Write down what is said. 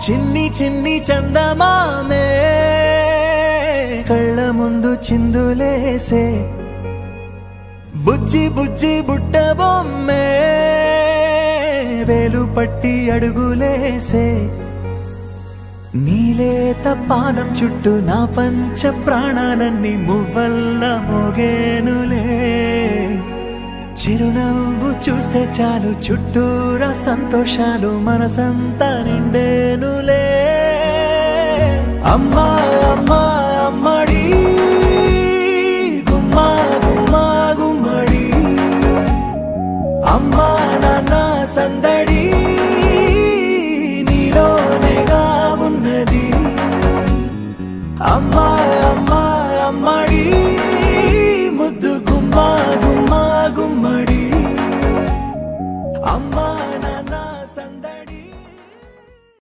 చిన్ని చిన్ని చందమామే కళ్ళ ముందు చిందులేసే బుజ్జి బుజ్జి బుట్ట బొమ్మే వేలు పట్టి అడుగులేసే నీలేత పానం చుట్టూ నా పంచ ప్రాణాలన్నీ మువ్వల్ల మోగేనులే చిరునవ్వు చూస్తే చాలు చుట్టూరా సంతోషాలు మనసంతా నిండేనులే అమ్మా అమ్మా అమ్మడి గుమ్మా గుమ్మా గుమ్మడి అమ్మా నాన్న సందడి